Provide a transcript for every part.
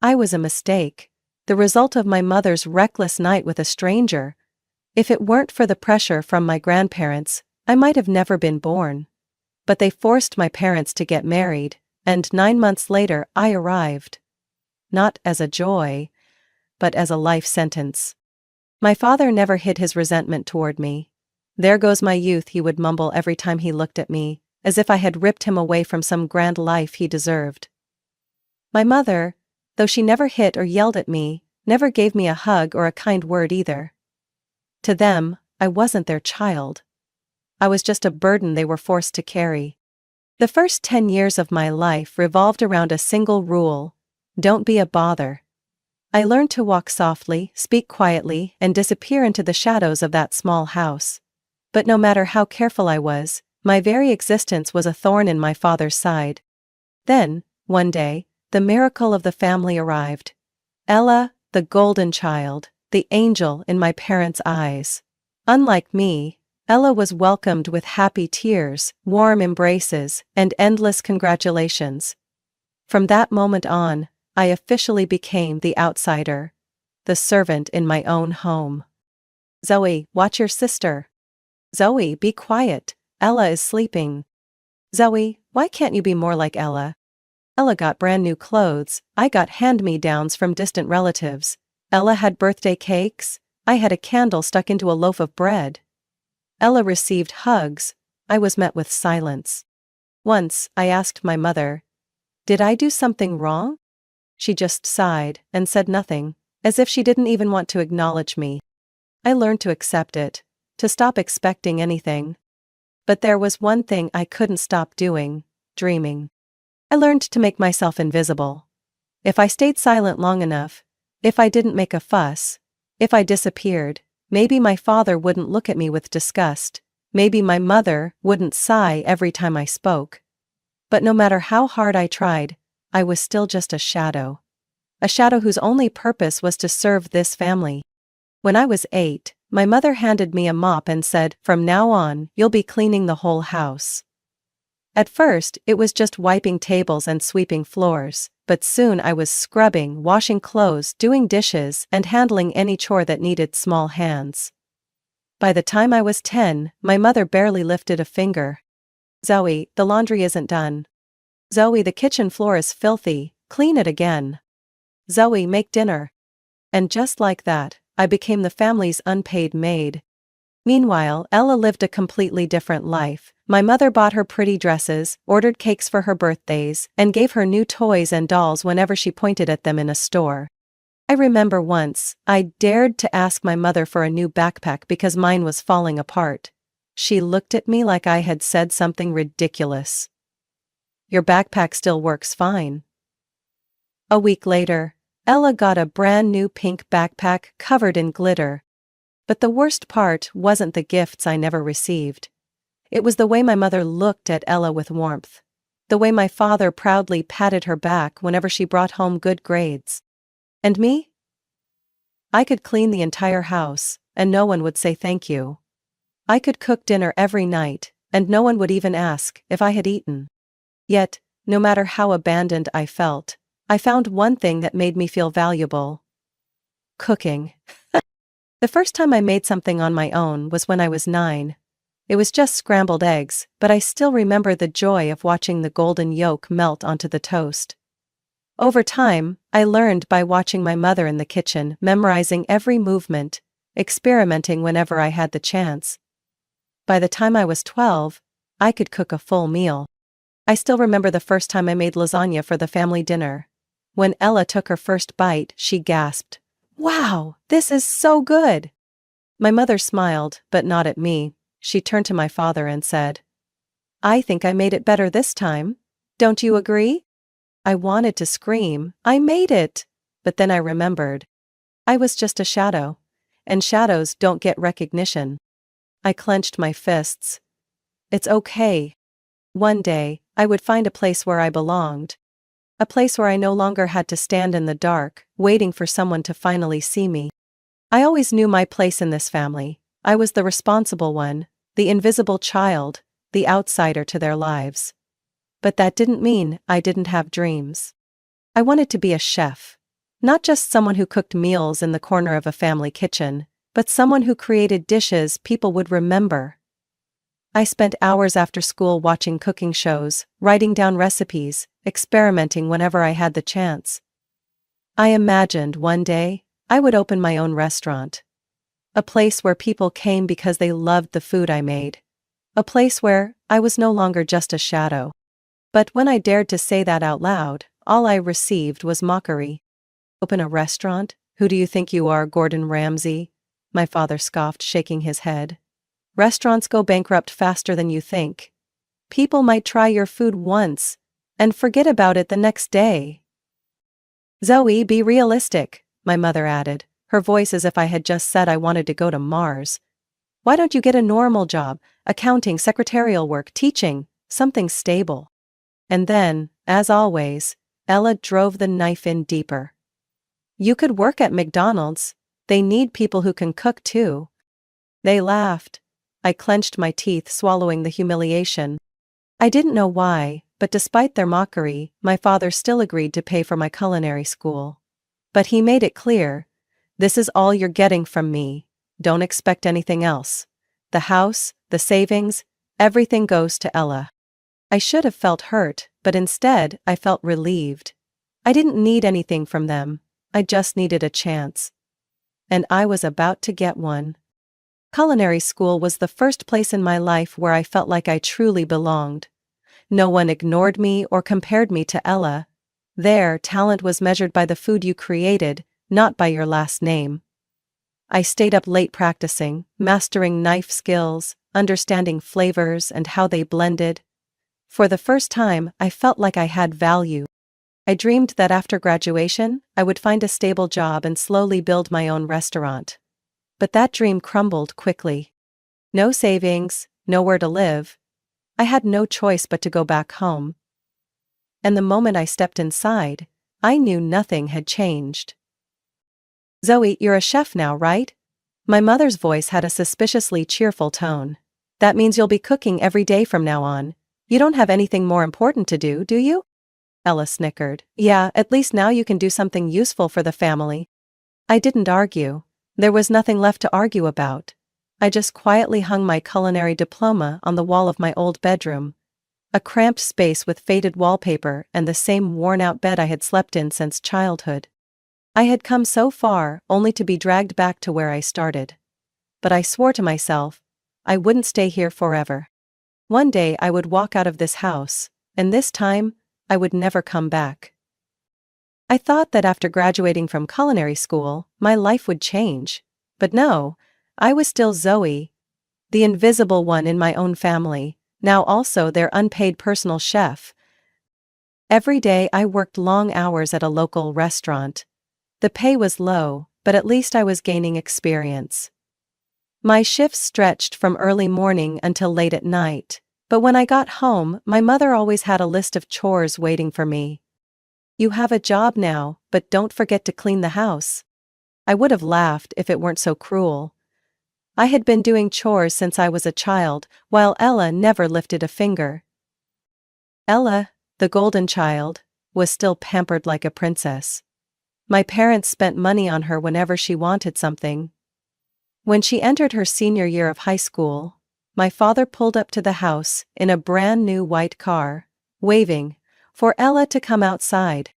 I was a mistake, the result of my mother's reckless night with a stranger. If it weren't for the pressure from my grandparents, I might have never been born. But they forced my parents to get married, and 9 months later I arrived. Not as a joy, but as a life sentence. My father never hid his resentment toward me. "There goes my youth," he would mumble every time he looked at me, as if I had ripped him away from some grand life he deserved. My mother, though she never hit or yelled at me, never gave me a hug or a kind word either. To them, I wasn't their child. I was just a burden they were forced to carry. The first 10 years of my life revolved around a single rule: don't be a bother. I learned to walk softly, speak quietly, and disappear into the shadows of that small house. But no matter how careful I was, my very existence was a thorn in my father's side. Then, one day, the miracle of the family arrived. Ella, the golden child, the angel in my parents' eyes. Unlike me, Ella was welcomed with happy tears, warm embraces, and endless congratulations. From that moment on, I officially became the outsider, the servant in my own home. "Zoe, watch your sister." "Zoe, be quiet, Ella is sleeping." "Zoe, why can't you be more like Ella?" Ella got brand new clothes, I got hand-me-downs from distant relatives. Ella had birthday cakes, I had a candle stuck into a loaf of bread. Ella received hugs, I was met with silence. Once, I asked my mother, "Did I do something wrong?" She just sighed and said nothing, as if she didn't even want to acknowledge me. I learned to accept it, to stop expecting anything. But there was one thing I couldn't stop doing: dreaming. I learned to make myself invisible. If I stayed silent long enough, if I didn't make a fuss, if I disappeared, maybe my father wouldn't look at me with disgust, maybe my mother wouldn't sigh every time I spoke. But no matter how hard I tried, I was still just a shadow. A shadow whose only purpose was to serve this family. When I was 8, my mother handed me a mop and said, "From now on, you'll be cleaning the whole house." At first, it was just wiping tables and sweeping floors, but soon I was scrubbing, washing clothes, doing dishes, and handling any chore that needed small hands. By the time I was 10, my mother barely lifted a finger. "Zoe, the laundry isn't done." "Zoe, the kitchen floor is filthy, clean it again." "Zoe, make dinner." And just like that, I became the family's unpaid maid. Meanwhile, Ella lived a completely different life. My mother bought her pretty dresses, ordered cakes for her birthdays, and gave her new toys and dolls whenever she pointed at them in a store. I remember once, I dared to ask my mother for a new backpack because mine was falling apart. She looked at me like I had said something ridiculous. "Your backpack still works fine." A week later, Ella got a brand new pink backpack covered in glitter. But the worst part wasn't the gifts I never received. It was the way my mother looked at Ella with warmth. The way my father proudly patted her back whenever she brought home good grades. And me? I could clean the entire house, and no one would say thank you. I could cook dinner every night, and no one would even ask if I had eaten. Yet, no matter how abandoned I felt, I found one thing that made me feel valuable: cooking. The first time I made something on my own was when I was 9. It was just scrambled eggs, but I still remember the joy of watching the golden yolk melt onto the toast. Over time, I learned by watching my mother in the kitchen, memorizing every movement, experimenting whenever I had the chance. By the time I was 12, I could cook a full meal. I still remember the first time I made lasagna for the family dinner. When Ella took her first bite, she gasped, "Wow, this is so good!" My mother smiled, but not at me. She turned to my father and said, "I think I made it better this time. Don't you agree?" I wanted to scream, "I made it!" But then I remembered. I was just a shadow, and shadows don't get recognition. I clenched my fists. It's okay. One day, I would find a place where I belonged. A place where I no longer had to stand in the dark, waiting for someone to finally see me. I always knew my place in this family. I was the responsible one, the invisible child, the outsider to their lives. But that didn't mean I didn't have dreams. I wanted to be a chef. Not just someone who cooked meals in the corner of a family kitchen, but someone who created dishes people would remember. I spent hours after school watching cooking shows, writing down recipes, experimenting whenever I had the chance. I imagined one day, I would open my own restaurant. A place where people came because they loved the food I made. A place where I was no longer just a shadow. But when I dared to say that out loud, all I received was mockery. Open a restaurant? Who do you think you are, Gordon Ramsay? My father scoffed, shaking his head. Restaurants go bankrupt faster than you think. People might try your food once and forget about it the next day. Zoe, be realistic, my mother added, her voice as if I had just said I wanted to go to Mars. Why don't you get a normal job, accounting, secretarial work, teaching, something stable? And then, as always, Ella drove the knife in deeper. You could work at McDonald's. They need people who can cook too. They laughed. I clenched my teeth, swallowing the humiliation. I didn't know why, but despite their mockery, my father still agreed to pay for my culinary school. But he made it clear, this is all you're getting from me. Don't expect anything else. The house, the savings, everything goes to Ella. I should have felt hurt, but instead, I felt relieved. I didn't need anything from them. I just needed a chance. And I was about to get one. Culinary school was the first place in my life where I felt like I truly belonged. No one ignored me or compared me to Ella. There, talent was measured by the food you created, not by your last name. I stayed up late practicing, mastering knife skills, understanding flavors and how they blended. For the first time, I felt like I had value. I dreamed that after graduation, I would find a stable job and slowly build my own restaurant. But that dream crumbled quickly. No savings, nowhere to live. I had no choice but to go back home. And the moment I stepped inside, I knew nothing had changed. Zoe, you're a chef now, right? My mother's voice had a suspiciously cheerful tone. That means you'll be cooking every day from now on. You don't have anything more important to do you? Ella snickered. Yeah, at least now you can do something useful for the family. I didn't argue. There was nothing left to argue about. I just quietly hung my culinary diploma on the wall of my old bedroom. A cramped space with faded wallpaper and the same worn-out bed I had slept in since childhood. I had come so far, only to be dragged back to where I started. But I swore to myself, I wouldn't stay here forever. One day I would walk out of this house, and this time, I would never come back. I thought that after graduating from culinary school, my life would change. But no, I was still Zoe, the invisible one in my own family, now also their unpaid personal chef. Every day I worked long hours at a local restaurant. The pay was low, but at least I was gaining experience. My shifts stretched from early morning until late at night, but when I got home, my mother always had a list of chores waiting for me. You have a job now, but don't forget to clean the house. I would have laughed if it weren't so cruel. I had been doing chores since I was a child, while Ella never lifted a finger. Ella, the golden child, was still pampered like a princess. My parents spent money on her whenever she wanted something. When she entered her senior year of high school, my father pulled up to the house in a brand new white car, waving for Ella to come outside.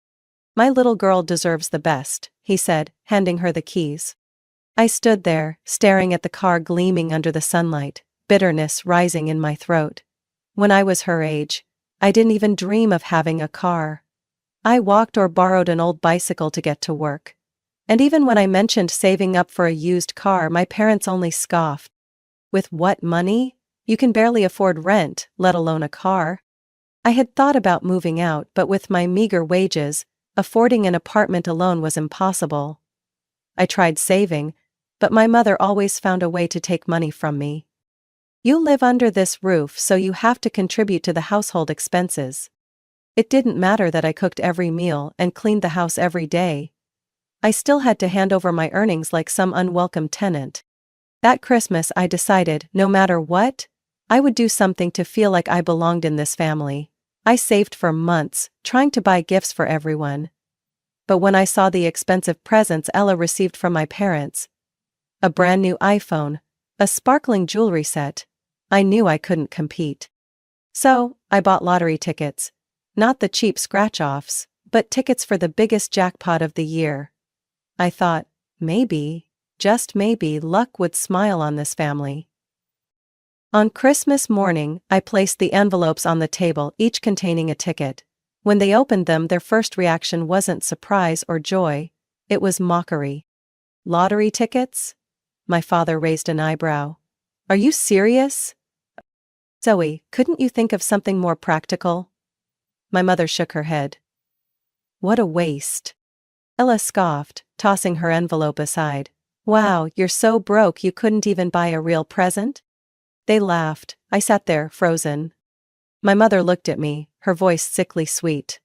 My little girl deserves the best, he said, handing her the keys. I stood there, staring at the car gleaming under the sunlight, bitterness rising in my throat. When I was her age, I didn't even dream of having a car. I walked or borrowed an old bicycle to get to work. And even when I mentioned saving up for a used car, my parents only scoffed. With what money? You can barely afford rent, let alone a car. I had thought about moving out, but with my meager wages, affording an apartment alone was impossible. I tried saving, but my mother always found a way to take money from me. You live under this roof, so you have to contribute to the household expenses. It didn't matter that I cooked every meal and cleaned the house every day. I still had to hand over my earnings like some unwelcome tenant. That Christmas I decided, no matter what, I would do something to feel like I belonged in this family. I saved for months, trying to buy gifts for everyone. but when I saw the expensive presents Ella received from my parents, a brand new iPhone, a sparkling jewelry set, I knew I couldn't compete. So, I bought lottery tickets. Not the cheap scratch-offs, but tickets for the biggest jackpot of the year. I thought, maybe, just maybe, luck would smile on this family. On Christmas morning, I placed the envelopes on the table, each containing a ticket. When they opened them, their first reaction wasn't surprise or joy, it was mockery. Lottery tickets? My father raised an eyebrow. Are you serious? Zoe, couldn't you think of something more practical? My mother shook her head. What a waste. Ella scoffed, tossing her envelope aside. Wow, you're so broke you couldn't even buy a real present? They laughed. I sat there, frozen. My mother looked at me, her voice sickly sweet.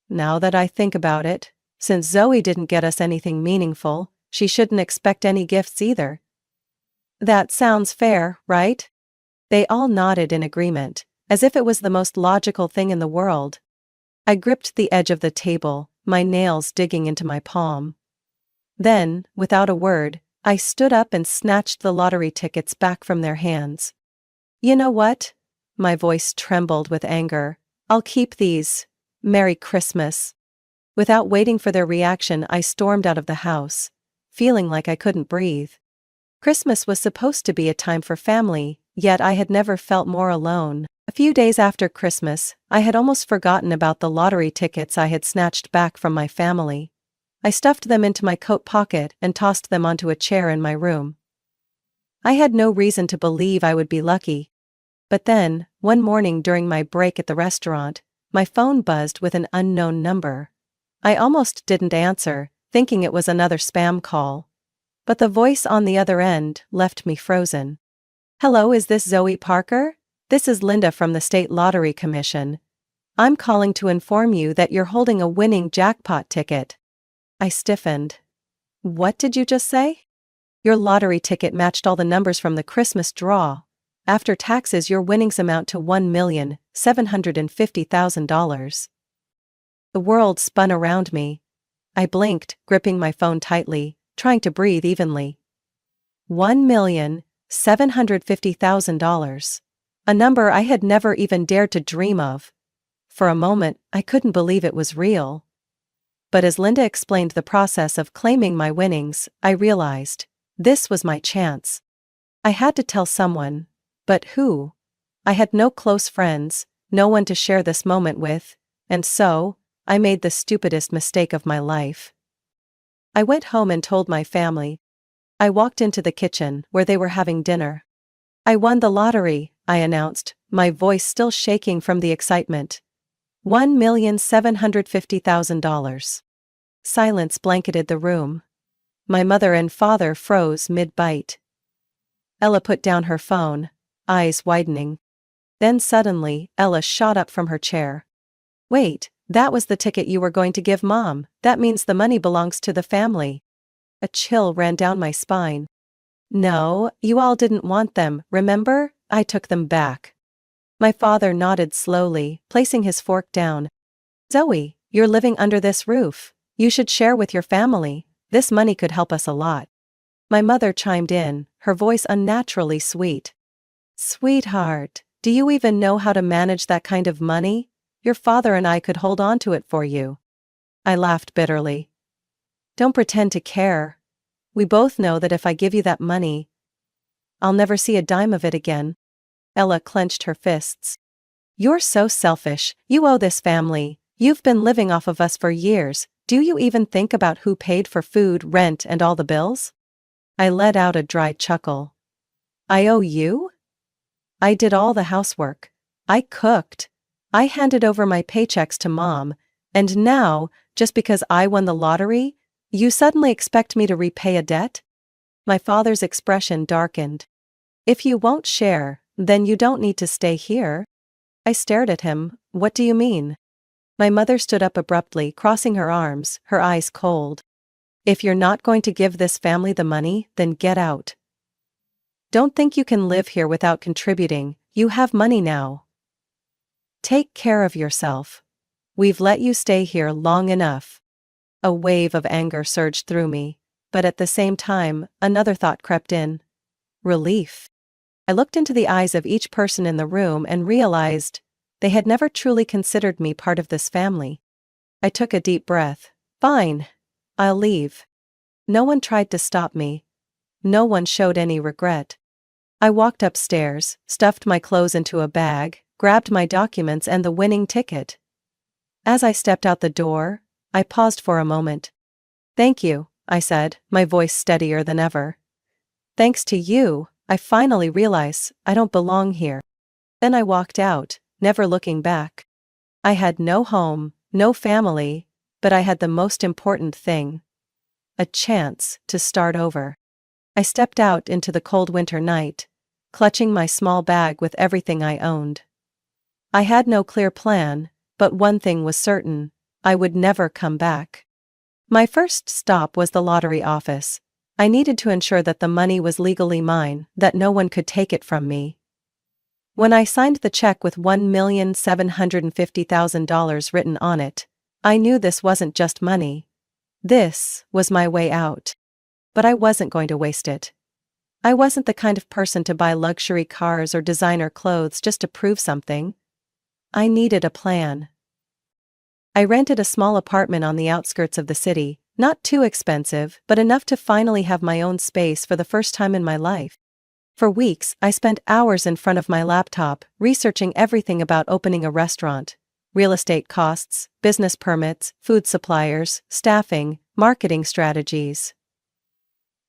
Now that I think about it, since Zoe didn't get us anything meaningful, she shouldn't expect any gifts either. That sounds fair, right? They all nodded in agreement, as if it was the most logical thing in the world. I gripped the edge of the table, my nails digging into my palm. Then, without a word, I stood up and snatched the lottery tickets back from their hands. You know what? My voice trembled with anger. I'll keep these. Merry Christmas. Without waiting for their reaction, I stormed out of the house, feeling like I couldn't breathe. Christmas was supposed to be a time for family, yet I had never felt more alone. A few days after Christmas, I had almost forgotten about the lottery tickets I had snatched back from my family. I stuffed them into my coat pocket and tossed them onto a chair in my room. I had no reason to believe I would be lucky. But then, one morning during my break at the restaurant, my phone buzzed with an unknown number. I almost didn't answer, thinking it was another spam call. But the voice on the other end left me frozen. Hello, is this Zoe Parker? This is Linda from the State Lottery Commission. I'm calling to inform you that you're holding a winning jackpot ticket. I stiffened. What did you just say? Your lottery ticket matched all the numbers from the Christmas draw. After taxes, your winnings amount to $1,750,000. The world spun around me. I blinked, gripping my phone tightly, trying to breathe evenly. $1,750,000. A number I had never even dared to dream of. For a moment, I couldn't believe it was real. But as Linda explained the process of claiming my winnings, I realized this was my chance. I had to tell someone. But who? I had no close friends, no one to share this moment with, and so, I made the stupidest mistake of my life. I went home and told my family. I walked into the kitchen, where they were having dinner. I won the lottery, I announced, my voice still shaking from the excitement. $1,750,000. Silence blanketed the room. My mother and father froze mid-bite. Ella put down her phone, eyes widening. Then suddenly, Ella shot up from her chair. Wait, that was the ticket you were going to give Mom. That means the money belongs to the family. A chill ran down my spine. No, you all didn't want them, remember? I took them back. My father nodded slowly, placing his fork down. Zoe, you're living under this roof. You should share with your family. This money could help us a lot. My mother chimed in, her voice unnaturally sweet. Sweetheart, do you even know how to manage that kind of money? Your father and I could hold on to it for you. I laughed bitterly. Don't pretend to care. We both know that if I give you that money, I'll never see a dime of it again. Ella clenched her fists. You're so selfish. You owe this family. You've been living off of us for years. Do you even think about who paid for food, rent, and all the bills? I let out a dry chuckle. I owe you? I did all the housework. I cooked. I handed over my paychecks to Mom, and now, just because I won the lottery, you suddenly expect me to repay a debt? My father's expression darkened. If you won't share, then you don't need to stay here. I stared at him. What do you mean? My mother stood up abruptly, crossing her arms, her eyes cold. If you're not going to give this family the money, then get out. Don't think you can live here without contributing. You have money now. Take care of yourself. We've let you stay here long enough. A wave of anger surged through me, but at the same time, another thought crept in. Relief. I looked into the eyes of each person in the room and realized they had never truly considered me part of this family. I took a deep breath. Fine. I'll leave. No one tried to stop me. No one showed any regret. I walked upstairs, stuffed my clothes into a bag, grabbed my documents and the winning ticket. As I stepped out the door, I paused for a moment. Thank you, I said, my voice steadier than ever. Thanks to you, I finally realize I don't belong here. Then I walked out, never looking back. I had no home, no family, but I had the most important thing. A chance to start over. I stepped out into the cold winter night, clutching my small bag with everything I owned. I had no clear plan, but one thing was certain: I would never come back. My first stop was the lottery office. I needed to ensure that the money was legally mine, that no one could take it from me. When I signed the check with $1,750,000 written on it, I knew this wasn't just money. This was my way out. But I wasn't going to waste it. I wasn't the kind of person to buy luxury cars or designer clothes just to prove something. I needed a plan. I rented a small apartment on the outskirts of the city, not too expensive, but enough to finally have my own space for the first time in my life. For weeks, I spent hours in front of my laptop, researching everything about opening a restaurant: real estate costs, business permits, food suppliers, staffing, marketing strategies.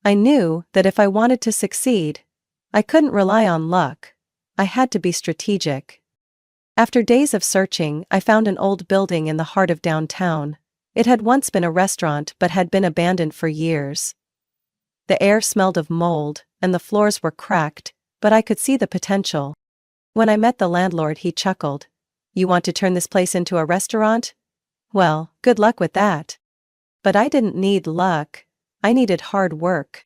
I knew that if I wanted to succeed, I couldn't rely on luck. I had to be strategic. After days of searching, I found an old building in the heart of downtown. It had once been a restaurant but had been abandoned for years. The air smelled of mold, and the floors were cracked, but I could see the potential. When I met the landlord, he chuckled. "You want to turn this place into a restaurant? Well, good luck with that." But I didn't need luck. I needed hard work.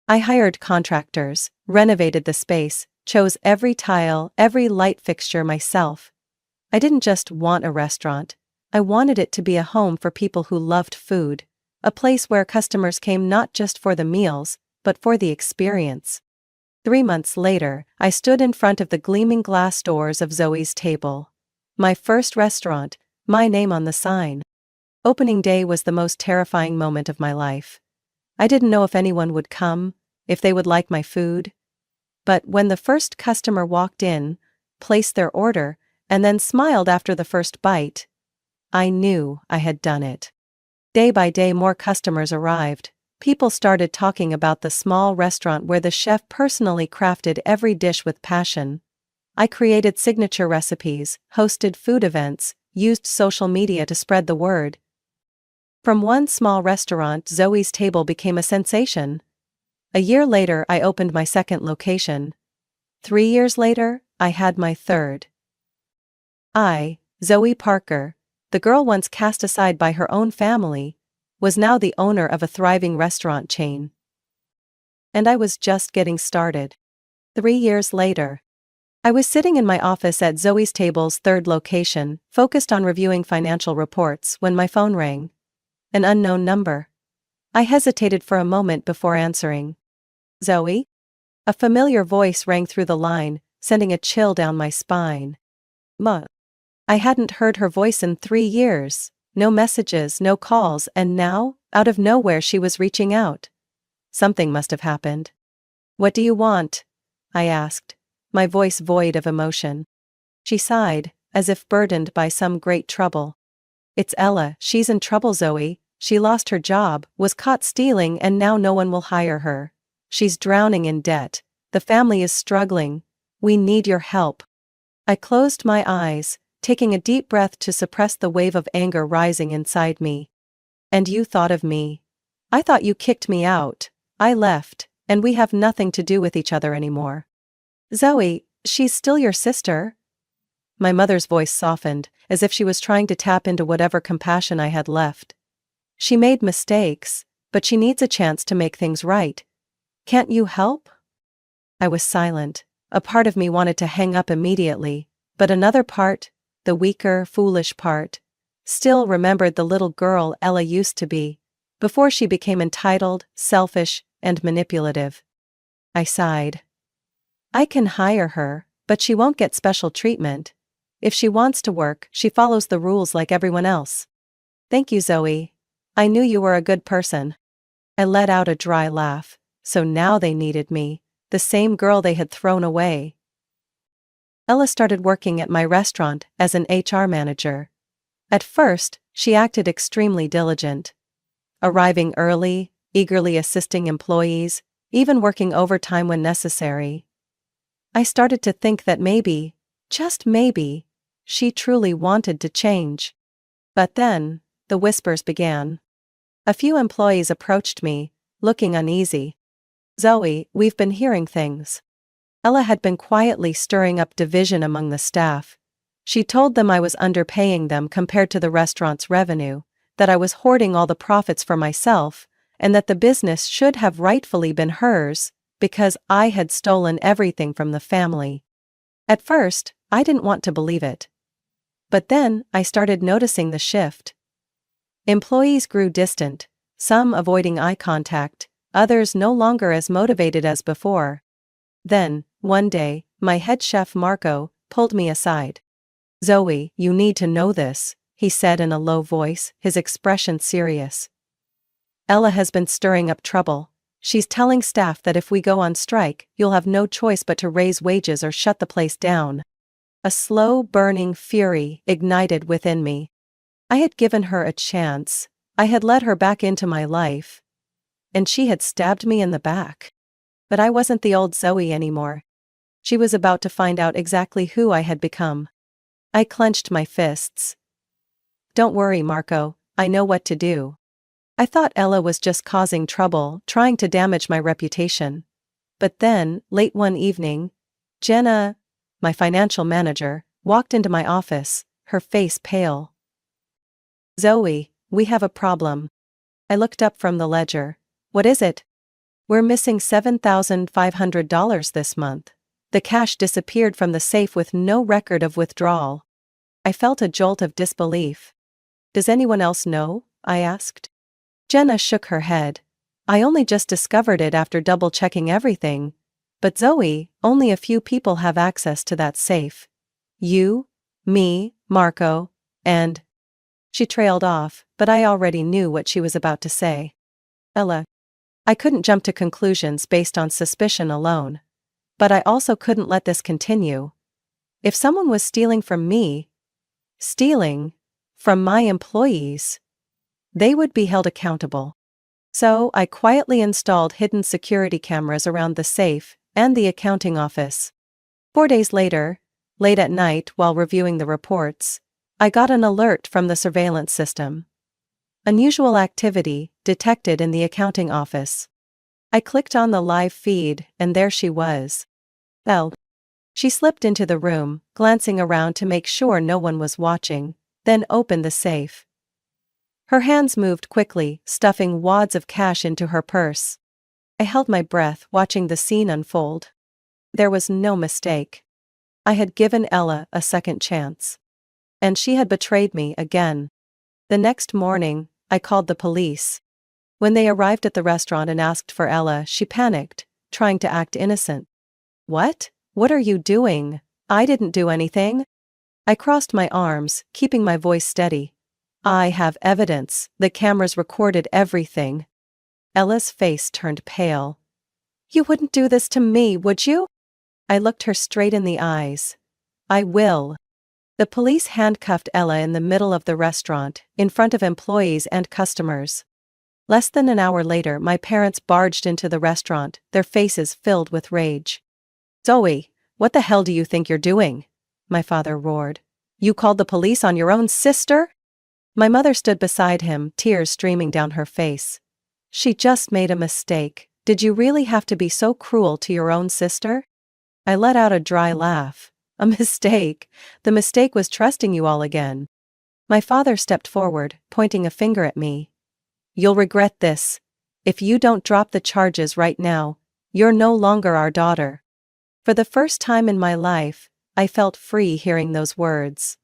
I hired contractors, renovated the space, chose every tile, every light fixture myself. I didn't just want a restaurant. I wanted it to be a home for people who loved food, a place where customers came not just for the meals, but for the experience. 3 months later, I stood in front of the gleaming glass doors of Zoe's Table. My first restaurant, my name on the sign. Opening day was the most terrifying moment of my life. I didn't know if anyone would come, if they would like my food. But when the first customer walked in, placed their order, and then smiled after the first bite, I knew I had done it. Day by day, more customers arrived. People started talking about the small restaurant where the chef personally crafted every dish with passion. I created signature recipes, hosted food events, used social media to spread the word. From one small restaurant, Zoe's Table became a sensation. A year later, I opened my second location. 3 years later, I had my third. I, Zoe Parker, the girl once cast aside by her own family, was now the owner of a thriving restaurant chain. And I was just getting started. 3 years later, I was sitting in my office at Zoe's Table's third location, focused on reviewing financial reports, when my phone rang. An unknown number. I hesitated for a moment before answering. "Zoe?" A familiar voice rang through the line, sending a chill down my spine. "Ma." I hadn't heard her voice in 3 years. No messages, no calls, and now, out of nowhere, she was reaching out. Something must have happened. "What do you want?" I asked, my voice void of emotion. She sighed, as if burdened by some great trouble. "It's Ella. She's in trouble, Zoe. She lost her job, was caught stealing, and now no one will hire her. She's drowning in debt. The family is struggling. We need your help." I closed my eyes, taking a deep breath to suppress the wave of anger rising inside me. "And you thought of me. I thought you kicked me out. I left, and we have nothing to do with each other anymore." "Zoe, she's still your sister." My mother's voice softened, as if she was trying to tap into whatever compassion I had left. "She made mistakes, but she needs a chance to make things right. Can't you help?" I was silent. A part of me wanted to hang up immediately, but another part, the weaker, foolish part, still remembered the little girl Ella used to be, before she became entitled, selfish, and manipulative. I sighed. I can hire her, but she won't get special treatment. If she wants to work, she follows the rules like everyone else. Thank you, Zoe. I knew you were a good person. I let out a dry laugh. So now they needed me, the same girl they had thrown away. Ella started working at my restaurant as an HR manager. At first, she acted extremely diligent, arriving early, eagerly assisting employees, even working overtime when necessary. I started to think that maybe, just maybe, she truly wanted to change. But then, the whispers began. A few employees approached me, looking uneasy. Zoe, we've been hearing things. Ella had been quietly stirring up division among the staff. She told them I was underpaying them compared to the restaurant's revenue, that I was hoarding all the profits for myself, and that the business should have rightfully been hers, because I had stolen everything from the family. At first, I didn't want to believe it. But then, I started noticing the shift. Employees grew distant, some avoiding eye contact, others no longer as motivated as before. Then, one day, my head chef Marco pulled me aside. Zoe, you need to know this, he said in a low voice, his expression serious. Ella has been stirring up trouble. She's telling staff that if we go on strike, you'll have no choice but to raise wages or shut the place down. A slow burning fury ignited within me. I had given her a chance. I had let her back into my life. And she had stabbed me in the back. But I wasn't the old Zoe anymore. She was about to find out exactly who I had become. I clenched my fists. Don't worry, Marco, I know what to do. I thought Ella was just causing trouble, trying to damage my reputation. But then, late one evening, Jenna, my financial manager, walked into my office, her face pale. Zoe, we have a problem. I looked up from the ledger. What is it? We're missing $7,500 this month. The cash disappeared from the safe with no record of withdrawal. I felt a jolt of disbelief. Does anyone else know? I asked. Jenna shook her head. I only just discovered it after double-checking everything. But Zoe, only a few people have access to that safe. You, me, Marco, and... She trailed off, but I already knew what she was about to say. Ella. I couldn't jump to conclusions based on suspicion alone. But I also couldn't let this continue. If someone was stealing from me, stealing from my employees, they would be held accountable. So I quietly installed hidden security cameras around the safe and the accounting office. 4 days later, late at night while reviewing the reports, I got an alert from the surveillance system. Unusual activity detected in the accounting office. I clicked on the live feed, and there she was. Elle. She slipped into the room, glancing around to make sure no one was watching, then opened the safe. Her hands moved quickly, stuffing wads of cash into her purse. I held my breath, watching the scene unfold. There was no mistake. I had given Ella a second chance. And she had betrayed me again. The next morning, I called the police. When they arrived at the restaurant and asked for Ella, she panicked, trying to act innocent. What? What are you doing? I didn't do anything. I crossed my arms, keeping my voice steady. I have evidence. The cameras recorded everything. Ella's face turned pale. You wouldn't do this to me, would you? I looked her straight in the eyes. I will. The police handcuffed Ella in the middle of the restaurant, in front of employees and customers. Less than an hour later, my parents barged into the restaurant, their faces filled with rage. Zoe, what the hell do you think you're doing? My father roared. You called the police on your own sister? My mother stood beside him, tears streaming down her face. She just made a mistake. Did you really have to be so cruel to your own sister? I let out a dry laugh. A mistake? The mistake was trusting you all again. My father stepped forward, pointing a finger at me. You'll regret this. If you don't drop the charges right now, you're no longer our daughter. For the first time in my life, I felt free hearing those words.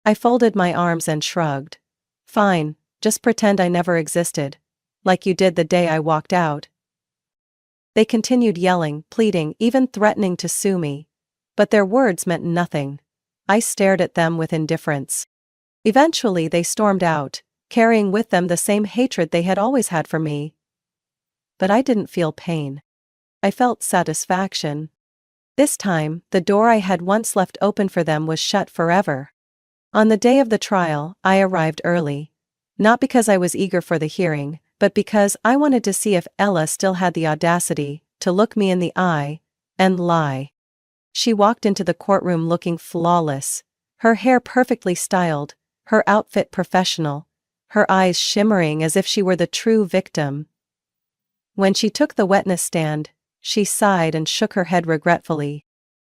I folded my arms and shrugged. Fine, just pretend I never existed. Like you did the day I walked out. They continued yelling, pleading, even threatening to sue me. But their words meant nothing. I stared at them with indifference. Eventually they stormed out, carrying with them the same hatred they had always had for me. But I didn't feel pain. I felt satisfaction. This time, the door I had once left open for them was shut forever. On the day of the trial, I arrived early. Not because I was eager for the hearing, but because I wanted to see if Ella still had the audacity to look me in the eye and lie. She walked into the courtroom looking flawless, her hair perfectly styled, her outfit professional, her eyes shimmering as if she were the true victim. When she took the witness stand, she sighed and shook her head regretfully.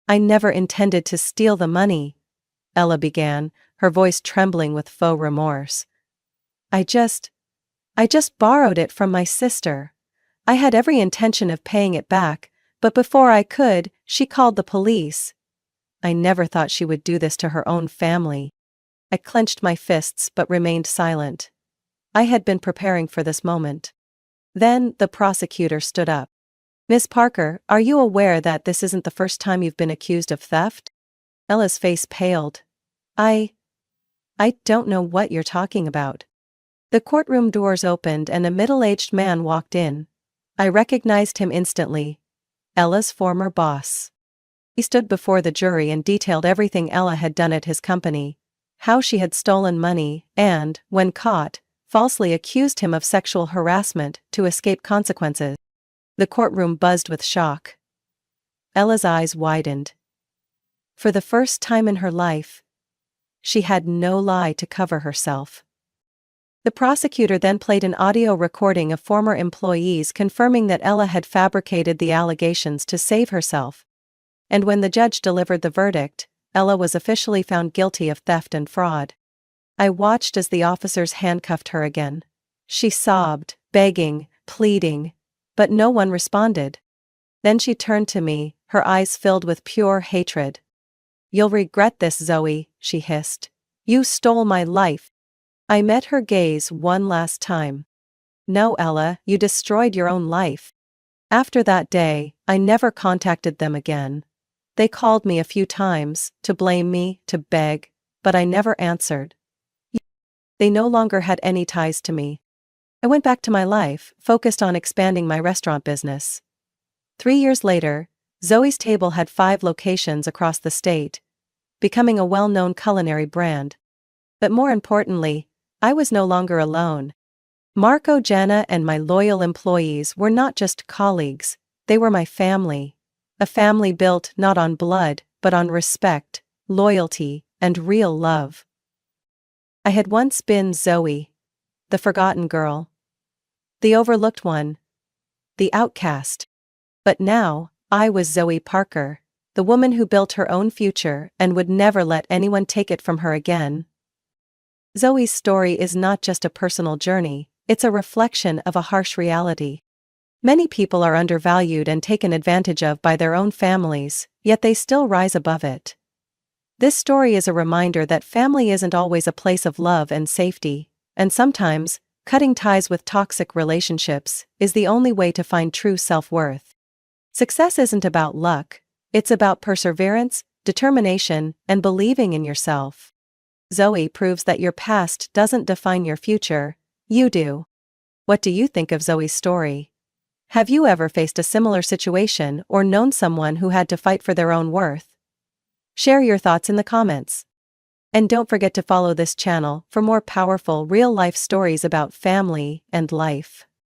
"I never intended to steal the money," Ella began, her voice trembling with faux remorse. I just borrowed it from my sister. I had every intention of paying it back, but before I could, she called the police. I never thought she would do this to her own family." I clenched my fists but remained silent. I had been preparing for this moment. Then, the prosecutor stood up. "Miss Parker, are you aware that this isn't the first time you've been accused of theft?" Ella's face paled. I don't know what you're talking about." The courtroom doors opened and a middle-aged man walked in. I recognized him instantly. Ella's former boss. He stood before the jury and detailed everything Ella had done at his company, how she had stolen money and, when caught, falsely accused him of sexual harassment to escape consequences. The courtroom buzzed with shock. Ella's eyes widened. For the first time in her life, she had no lie to cover herself. The prosecutor then played an audio recording of former employees confirming that Ella had fabricated the allegations to save herself. And when the judge delivered the verdict, Ella was officially found guilty of theft and fraud. I watched as the officers handcuffed her again. She sobbed, begging, pleading, but no one responded. Then she turned to me, her eyes filled with pure hatred. "You'll regret this, Zoe," she hissed. "You stole my life." I met her gaze one last time. "No, Ella, you destroyed your own life." After that day, I never contacted them again. They called me a few times, to blame me, to beg, but I never answered. They no longer had any ties to me. I went back to my life, focused on expanding my restaurant business. 3 years later, Zoe's Table had 5 locations across the state, becoming a well-known culinary brand. But more importantly, I was no longer alone. Marco, Jenna, and my loyal employees were not just colleagues, they were my family. A family built not on blood, but on respect, loyalty, and real love. I had once been Zoe, the forgotten girl, the overlooked one, the outcast. But now, I was Zoe Parker, the woman who built her own future and would never let anyone take it from her again. Zoe's story is not just a personal journey, it's a reflection of a harsh reality. Many people are undervalued and taken advantage of by their own families, yet they still rise above it. This story is a reminder that family isn't always a place of love and safety, and sometimes, cutting ties with toxic relationships is the only way to find true self-worth. Success isn't about luck, it's about perseverance, determination, and believing in yourself. Zoe proves that your past doesn't define your future, you do. What do you think of Zoe's story? Have you ever faced a similar situation or known someone who had to fight for their own worth? Share your thoughts in the comments. And don't forget to follow this channel for more powerful real-life stories about family and life.